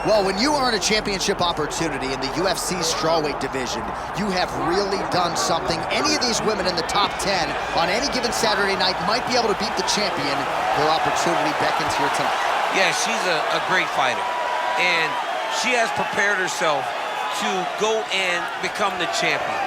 Well, when you earn a championship opportunity in the UFC strawweight division, you have really done something. Any of these women in the top 10 on any given Saturday night might be able to beat the champion. Her opportunity beckons here tonight. Yeah, she's a great fighter. And she has prepared herself to go and become the champion.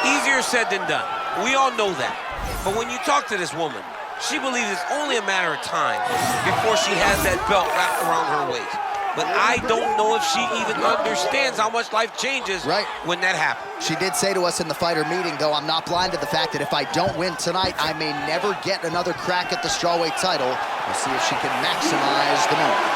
Easier said than done. We all know that. But when you talk to this woman, she believes it's only a matter of time before she has that belt wrapped around her waist. But I don't know if she even understands how much life changes when that happens. She did say to us in the fighter meeting, though, I'm not blind to the fact that if I don't win tonight, I may never get another crack at the strawweight title. We'll see if she can maximize the moment.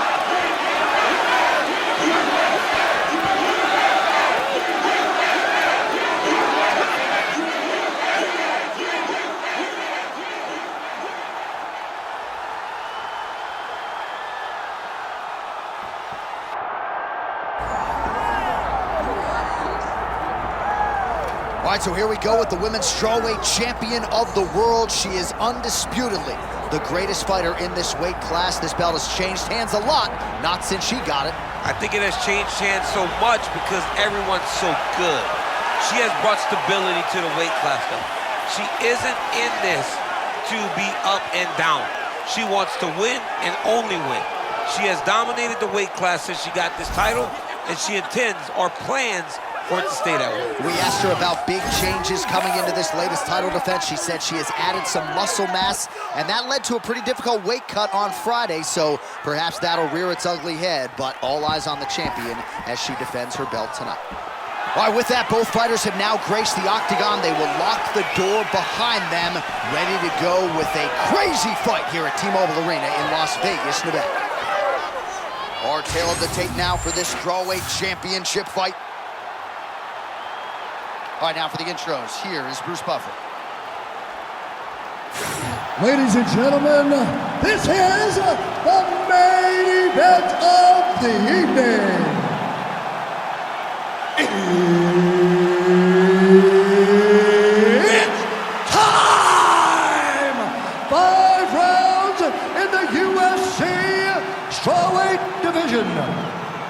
All right, so here we go with the women's strawweight champion of the world. She is undisputedly the greatest fighter in this weight class. This belt has changed hands a lot, not since she got it. I think it has changed hands so much because everyone's so good. She has brought stability to the weight class, though. She isn't in this to be up and down. She wants to win and only win. She has dominated the weight class since she got this title, and she intends or plans for it to stay that way. We asked her about big changes coming into this latest title defense. She said she has added some muscle mass, and that led to a pretty difficult weight cut on Friday, so perhaps that'll rear its ugly head, but all eyes on the champion as she defends her belt tonight. All right, with that, both fighters have now graced the octagon. They will lock the door behind them, ready to go with a crazy fight here at T-Mobile Arena in Las Vegas, Nevada. Our tale of the tape now for this strawweight championship fight. All right, now for the intros, here is Bruce Buffer. Ladies and gentlemen, this is the main event of the evening. It's time! 5 rounds in the UFC strawweight division.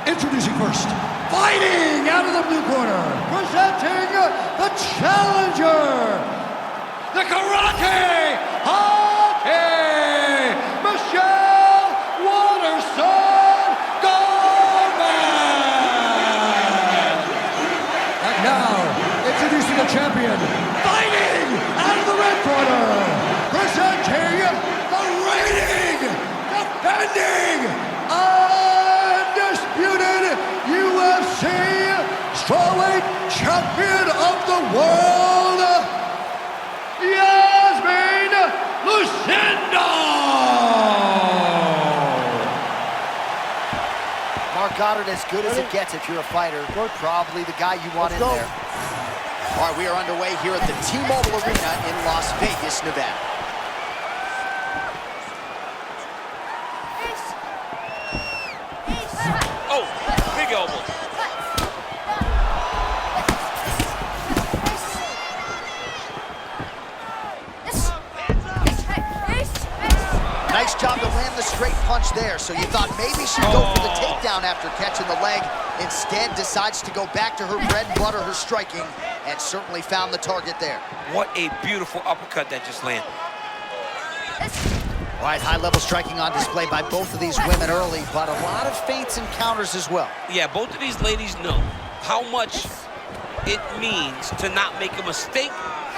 Introducing first, fighting out of the blue corner, presenting the challenger, the karate hockey, Michelle Waterson Gorman. And now, introducing the champion, fighting out of the red corner, presenting the reigning, defending, undisputed UFC strawweight champion of the world, Iasmin Lucindo! Mark Goddard, as good as it gets if you're a fighter. Probably the guy you want in there. All right, we are underway here at the T-Mobile Arena in Las Vegas, Nevada. Oh, big elbow. Nice job to land the straight punch there. So you thought maybe she'd go for the takedown after catching the leg. Instead, decides to go back to her bread and butter, her striking, and certainly found the target there. What a beautiful uppercut that just landed. All right, high-level striking on display by both of these women early, but a lot of feints and counters as well. Yeah, both of these ladies know how much it means to not make a mistake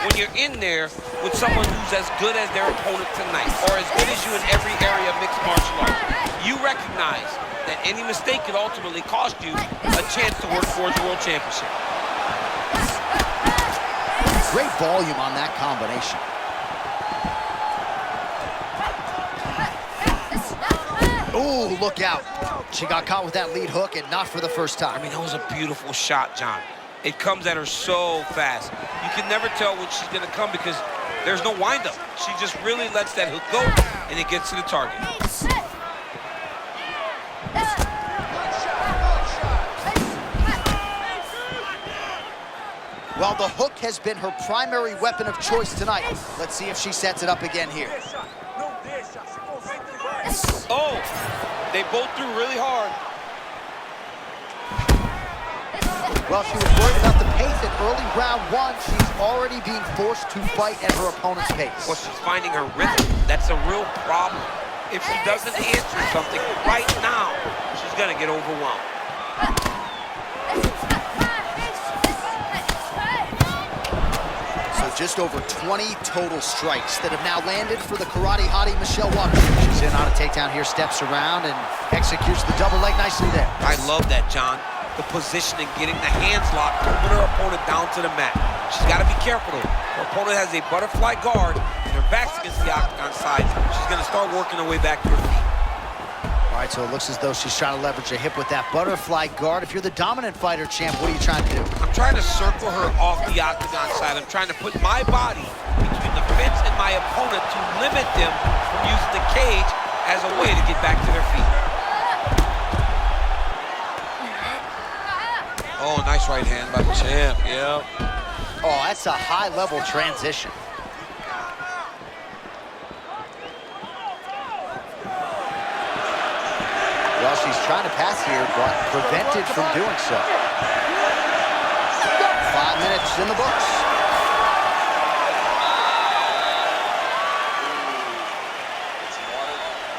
when you're in there with someone who's as good as their opponent tonight, or as good as you in every area of mixed martial arts. You recognize that any mistake could ultimately cost you a chance to work towards the world championship. Great volume on that combination. Oh, look out. She got caught with that lead hook, and not for the first time. I mean, that was a beautiful shot, John. It comes at her so fast. You can never tell when she's gonna come because there's no windup. She just really lets that hook go, and it gets to the target. Well, the hook has been her primary weapon of choice tonight. Let's see if she sets it up again here. Oh, they both threw really hard. Well, she was worried about the pace in early round one. She's already being forced to fight at her opponent's pace. Well, she's finding her rhythm. That's a real problem. If she doesn't answer something right now, she's gonna get overwhelmed. So just over 20 total strikes that have now landed for the karate hottie Michelle Waterson. She's in on a takedown here, steps around, and executes the double leg nicely there. I love that, John. The positioning, getting the hands locked, to put her opponent down to the mat. She's got to be careful, though. Her opponent has a butterfly guard, and her back's against the octagon sides. She's going to start working her way back to her feet. All right, so it looks as though she's trying to leverage a hip with that butterfly guard. If you're the dominant fighter, champ, what are you trying to do? I'm trying to circle her off the octagon side. I'm trying to put my body between the fence and my opponent to limit them from using the cage as a way to get back to their feet. Oh, nice right hand by the champ, yeah. Oh, that's a high-level transition. Well, she's trying to pass here, but prevented from doing so. 5 minutes in the books.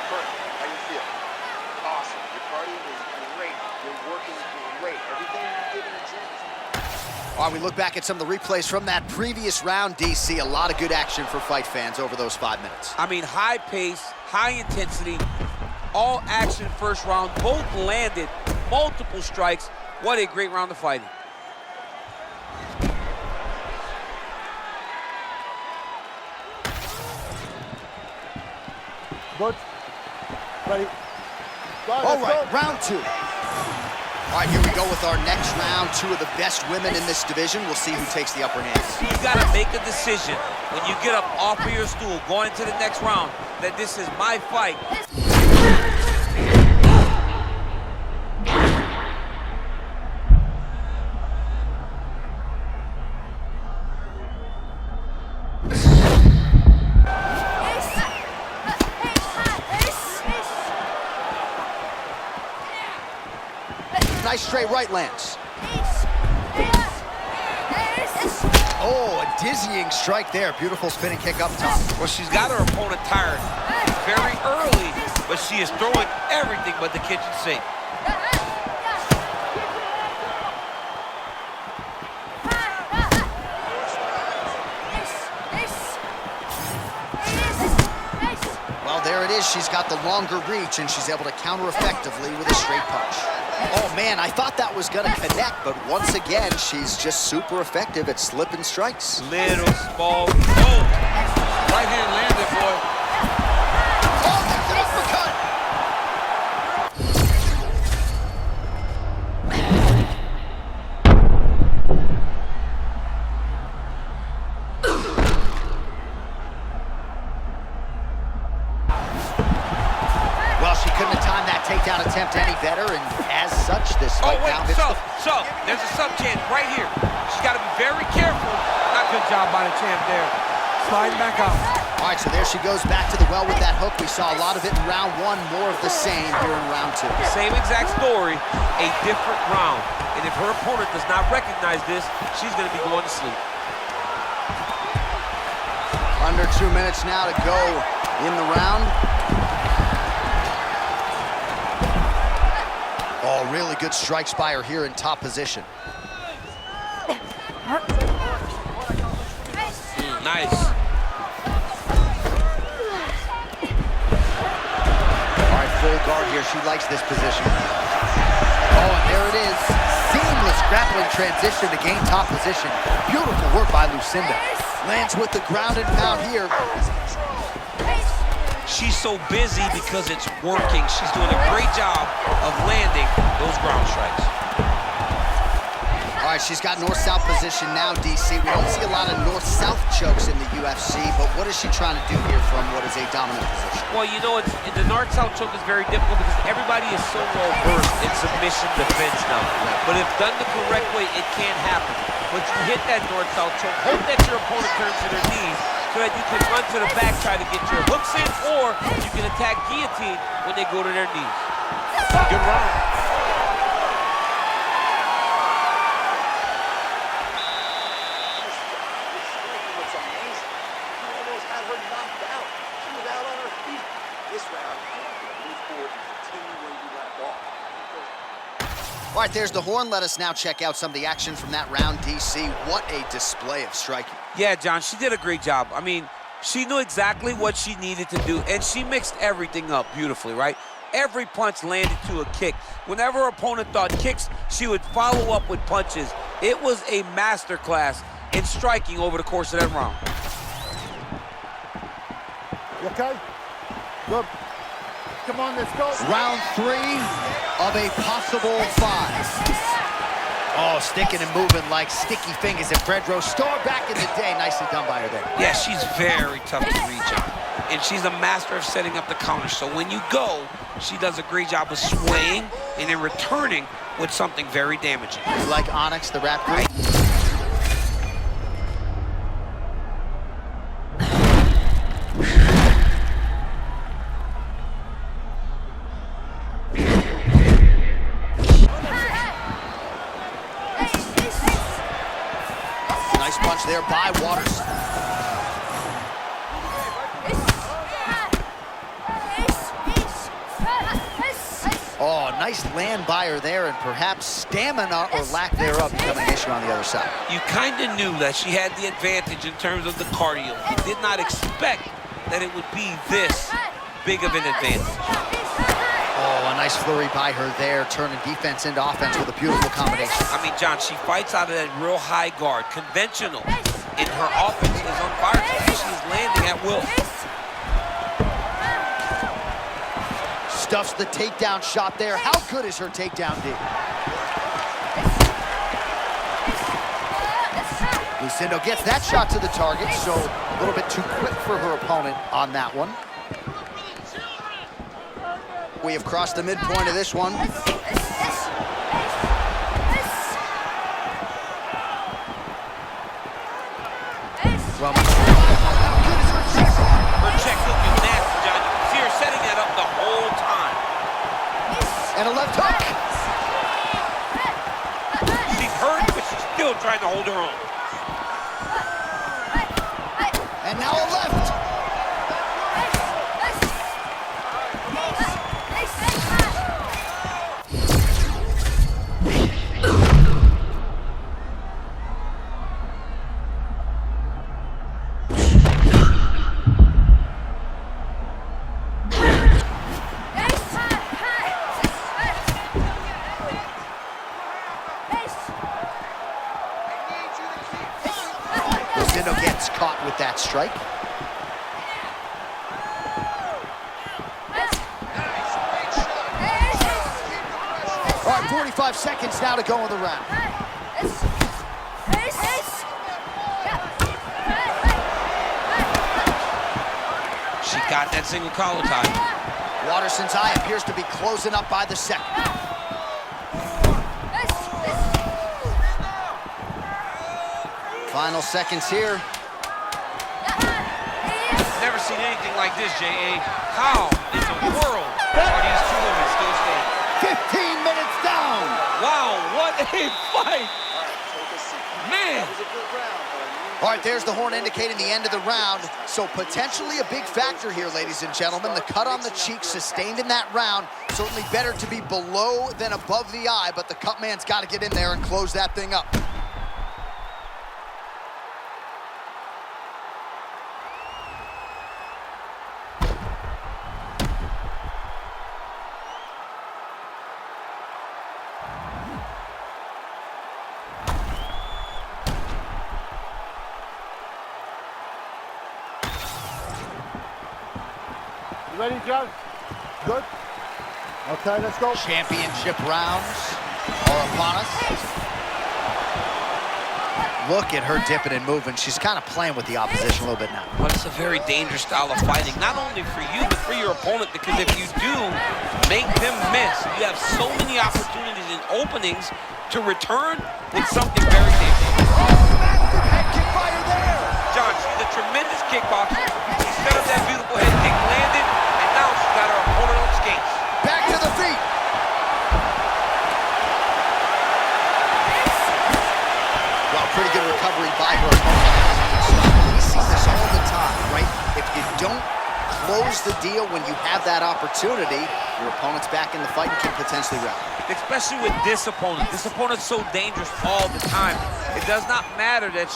How you feel? Awesome. Your cardio is great. You're working great. Everything you did in the gym. All right, we look back at some of the replays from that previous round, DC. A lot of good action for fight fans over those 5 minutes. I mean, high pace, high intensity, all action first round. Both landed multiple strikes. What a great round of fighting. But, ready. All right, round two. All right, here we go with our next round. Two of the best women in this division. We'll see who takes the upper hand. You got to make a decision when you get up off of your stool going into the next round that this is my fight. Nice straight right lands. Oh, a dizzying strike there. Beautiful spinning kick up top. Well, she's got her opponent tired very early, but she is throwing everything but the kitchen sink. Well, there it is. She's got the longer reach, and she's able to counter effectively with a straight punch. Oh, man, I thought that was going to connect, but once again, she's just super effective at slipping strikes. Little, small, boom. Right hand landed, boy. Oh, that's an uppercut. Well, she couldn't have timed that takedown attempt any better, and as such, this fight now hits the... There's a sub chance right here. She's got to be very careful. Not good job by the champ there. Sliding back up. All right, so there she goes back to the well with that hook. We saw a lot of it in round one, more of the same here in round two. Same exact story, a different round. And if her opponent does not recognize this, she's going to be going to sleep. Under 2 minutes now to go in the round. Oh, really good strikes by her here in top position. Nice. All right, full guard here. She likes this position. Oh, and there it is. Seamless grappling transition to gain top position. Beautiful work by Lucindo. Lands with the ground and pound here. She's so busy because it's working. She's doing a great job of landing those ground strikes. All right, she's got north-south position now, DC. We don't see a lot of north-south chokes in the UFC, but what is she trying to do here from what is a dominant position? Well, you know, the north-south choke is very difficult because everybody is so well-versed in submission defense now. But if done the correct way, it can happen. But you hit that north-south choke, hope that your opponent turns to their knees so that you can run to the back, try to get your hooks in, or you can attack guillotine when they go to their knees. Good round. All right, there's the horn. Let us now check out some of the action from that round, DC. What a display of striking. Yeah, John, she did a great job. I mean, she knew exactly what she needed to do, and she mixed everything up beautifully, right? Every punch landed to a kick. Whenever her opponent thought kicks, she would follow up with punches. It was a masterclass in striking over the course of that round. You okay? Good. Come on, let's go. Round 3 of a possible 5. Oh, sticking and moving like sticky fingers at Fred Rostor back in the day. Nicely done by her there. Yeah, she's very tough to reach on. And she's a master of setting up the counter. So when you go, she does a great job of swaying and then returning with something very damaging. You like Onyx, the rap group? Nice punch there by Waterson. Oh, nice land by her there, and perhaps stamina or lack thereof becoming an issue on the other side. You kind of knew that she had the advantage in terms of the cardio. You did not expect that it would be this big of an advantage. Oh, a nice flurry by her there, turning defense into offense with a beautiful combination. I mean, John, she fights out of that real high guard, conventional, and her offense is on fire today. She's landing at will. Stuffs the takedown shot there. How good is her takedown D? Lucindo gets that shot to the target, so a little bit too quick for her opponent on that one. We have crossed the midpoint of this one. Well, her check looking nasty, John. You can see her setting that up the whole time. and a left hook. She's hurt, but she's still trying to hold her own. And now a left. Lucindo gets caught with that strike. All right, 45 seconds now to go in the round. She got that single collar tie. Waterson's eye appears to be closing up by the second. Final seconds here. Never seen anything like this, J.A. How in the world are these two women still standing? 15 minutes down. Wow, what a fight! Man! All right, there's the horn indicating the end of the round. So potentially a big factor here, ladies and gentlemen. The cut on the cheek sustained in that round. Certainly better to be below than above the eye, but the cut man's got to get in there and close that thing up. You ready, Joe? Good? Okay, let's go. Championship rounds are upon us. Look at her dipping and moving. She's kind of playing with the opposition a little bit now. But it's a very dangerous style of fighting, not only for you, but for your opponent, because if you do make them miss, you have so many opportunities and openings to return with something very dangerous. Massive head kick fire there. John, she's a tremendous kickboxer. She set up that beautiful head kick, landed, and now she's got her opponent on skates. Back to the feet. Well, pretty good recovery by her opponent. We see this all the time, right? If you don't close the deal when you have that opportunity. Your opponent's back in the fight and can potentially rally. Especially with this opponent. This opponent's so dangerous all the time. It does not matter that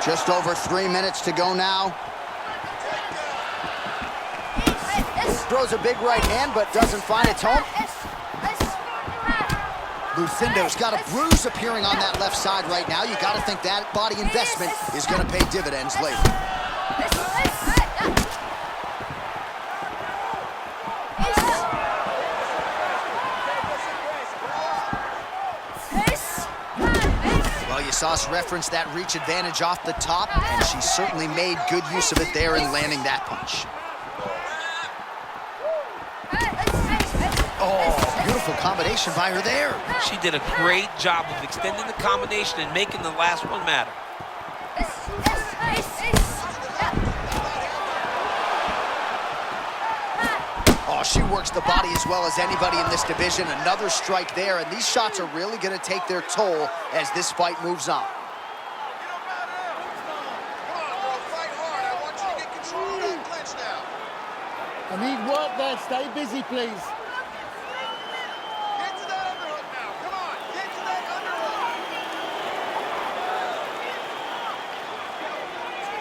Just over 3 minutes to go now. Throws a big right hand, but doesn't find its home. Lucindo's got a bruise appearing on that left side right now. You got to think that body investment is going to pay dividends later. Well, you saw us reference that reach advantage off the top, and she certainly made good use of it there in landing that punch. Oh, beautiful combination by her there. she did a great job of extending the combination and making the last one matter. Oh, she works the body as well as anybody in this division. Another strike there, and these shots are really going to take their toll as this fight moves on. I need work there. Stay busy, please. Get to that underhook now. Come on, get to that underhook.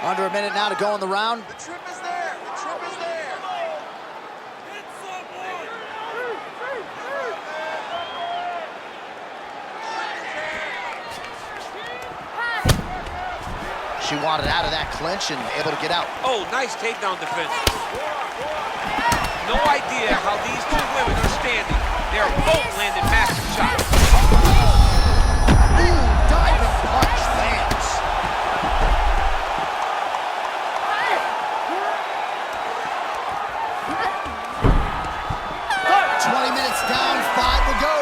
Under a minute now to go in the round. The trip is there. The trip is there. She wanted out of that clinch and able to get out. Oh, nice takedown defense. No idea how these two women are standing. They are both landing massive shots. Ooh, diving punch lands. Minutes down, 5 to go.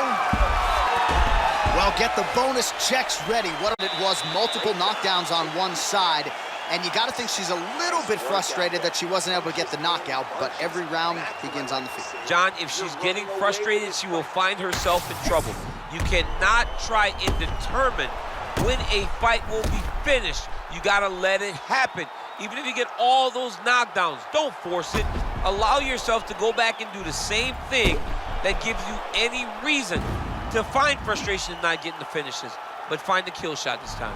Well, get the bonus checks ready. What it was, multiple knockdowns on one side. And you got to think she's a little bit frustrated that she wasn't able to get the knockout, but every round begins on the feet. John, if she's getting frustrated, she will find herself in trouble. You cannot try and determine when a fight will be finished. You got to let it happen. Even if you get all those knockdowns, don't force it. Allow yourself to go back and do the same thing that gives you any reason to find frustration in not getting the finishes, but find the kill shot this time.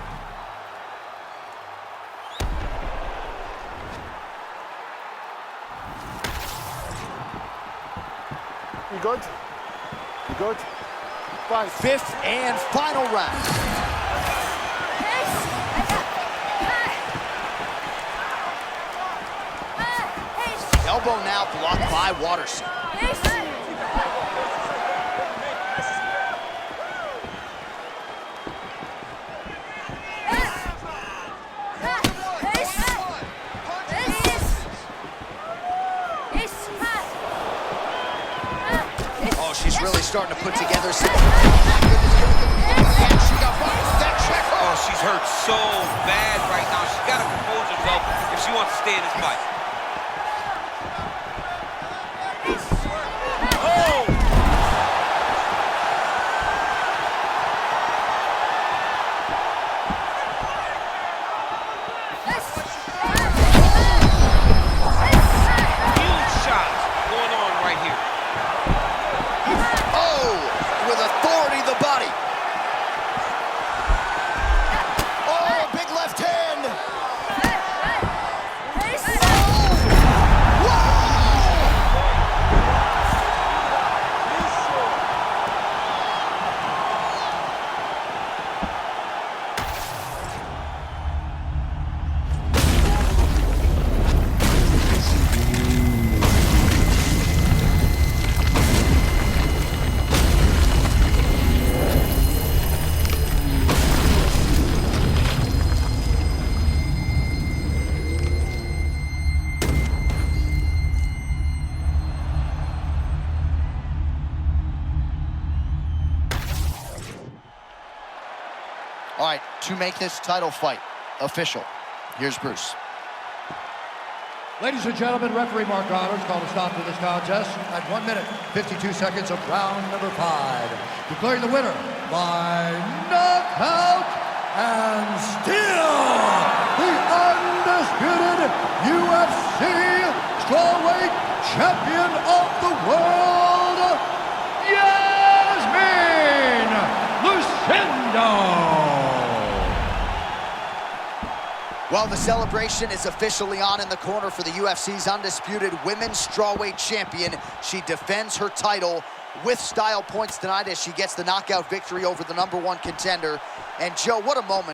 You good? You good? Fine. Fifth and final round. Elbow now blocked by Waterson. Oh, she's really starting to put together some... She got that check. Oh, she's hurt so bad right now. She's got to compose herself if she wants to stay in this fight. All right, to make this title fight official, here's Bruce. Ladies and gentlemen, referee Mark Roberts called a stop to this contest at 1 minute, 52 seconds of round number 5. Declaring the winner by knockout and still the undisputed UFC strawweight champion of the world, Iasmin Lucindo. Well, the celebration is officially on in the corner for the UFC's undisputed women's strawweight champion. She defends her title with style points tonight as she gets the knockout victory over the #1 contender. And Joe, what a moment.